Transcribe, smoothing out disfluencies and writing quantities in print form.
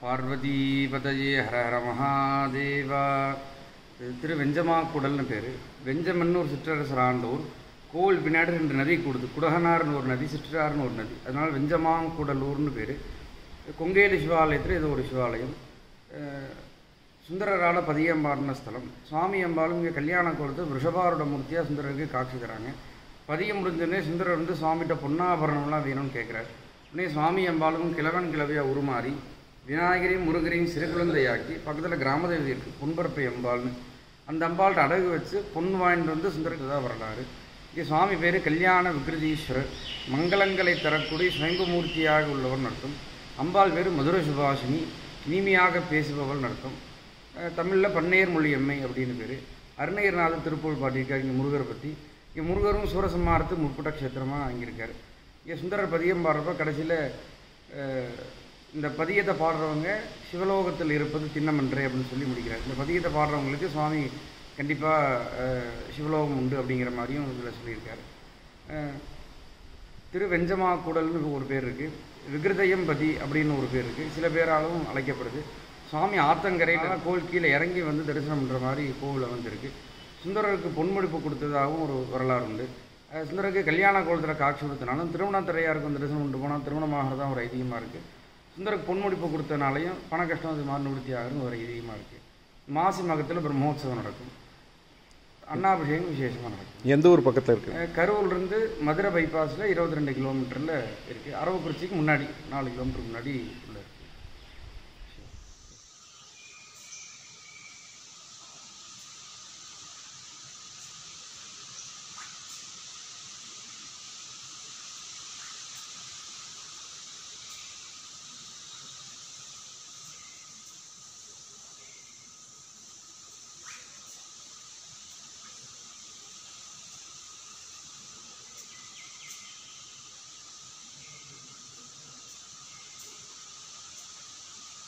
பார்வதிபதயே ஹர ஹர மகாதேவா. திரு வெஞ்சமாக்குடல்னு பேர். வெஞ்சமன்னு ஒரு சிற்றரசர் ஆண்டூர். கோவில் பின்னாடி 2 நதி கூடுது. குடகனார்னு ஒரு நதி, சிற்றார்னு ஒரு நதி. அதனால் வெஞ்சமாங்குடலூர்னு பேர். கொங்கேலி சிவாலயத்தில் இது ஒரு சிவாலயம். சுந்தரரால் பதியம் பாடின ஸ்தலம். சுவாமி அம்பாலும் இங்கே கல்யாண கோலத்தில் ரிஷபாரோட மூர்த்தியாக சுந்தரருக்கு காட்சி தராங்க. பதியம் முடிஞ்சோடனே சுந்தரர் வந்து சுவாமிகிட்ட பொன்னாபரணம்லாம் வேணும்னு கேட்குறாரு. உடனே சுவாமி அம்பாலும் கிழவன் கிழவியாக உருமாறி விநாயகரையும் முருகரையும் சிறு குழந்தையாக்கி பக்கத்தில் கிராமதேவி இருக்குது பொன்பரப்பை அம்பாள்னு. அந்த அம்பாள்கிட்ட அடகு வச்சு பொன் வாங்கிட்டு வந்து சுந்தரருக்கு தான் வரலாறு. இங்கே சுவாமி பேர் கல்யாண விக்ருதீஸ்வரர். மங்களங்களை தரக்கூடிய ஸ்வயம்புமூர்த்தியாக உள்ளவர் நடத்தும். அம்பாள் பேர் மதுர சுபாஷினி, இனிமையாக பேசுபவள் நடத்தும். தமிழில் பன்னையர் மொழி எம்மை அப்படின்னு பேர். அருணகிரிநாதர் திருப்பூர் பாட்டியிருக்கார் இங்கே முருகரை பற்றி. இங்கே முருகரும் சூரசம்மாரத்து முற்பட்ட க்ஷேத்திரமாக இங்கே இருக்கார். இங்கே சுந்தரர் பதியம் பாடுறப்ப கடைசியில் இந்த பதியத்தை பாடுறவங்க சிவலோகத்தில் இருப்பது திண்ணமன்றே அப்படின்னு சொல்லி முடிக்கிறார். இந்த பதியத்தை பாடுறவங்களுக்கு சுவாமி கண்டிப்பாக சிவலோகம் உண்டு அப்படிங்கிற மாதிரியும் இதில் சொல்லியிருக்காரு. திரு வெஞ்சமாக்குடல்னு ஒரு பேர் இருக்குது. விகிருதயம் பதி அப்படின்னு ஒரு பேர் இருக்குது. சில பேராலும் அழைக்கப்படுது. சுவாமி ஆத்தங்கரையில் கோவில் கீழே இறங்கி வந்து தரிசனம் பண்ணுற மாதிரி கோவிலில் வந்துருக்கு. சுந்தரருக்கு பொன்முடிப்பு கொடுத்ததாகவும் ஒரு வரலாறு உண்டு. சுந்தரருக்கு கல்யாண கோலத்தில் காட்சி கொடுத்தனாலும் திருவண்ணாத்துறையாருக்கு வந்து தரிசனம் கொண்டு போனால் திருமணமாகறதான் ஒரு ஐதீகமாக இருக்குது. சுந்தரருக்கு பொன்முடிப்பு கொடுத்தனாலையும் பண கஷ்டம் அது மாதிரி நிவர்த்தி ஆகுதுன்னு ஒரு ஐதீகமாக இருக்குது. மாசி மகத்தில் பிரம்மோற்சவம் நடக்கும். அன்னாபிஷேகம் விசேஷமாக நடக்கும். எந்த ஊர் பக்கத்தில் இருக்குது? கரூர்லேருந்து மதுரை பைபாஸில் 22 கிலோமீட்டரில் இருக்குது. அரவக்குறிச்சிக்கு முன்னாடி 4 கிலோமீட்டருக்கு முன்னாடி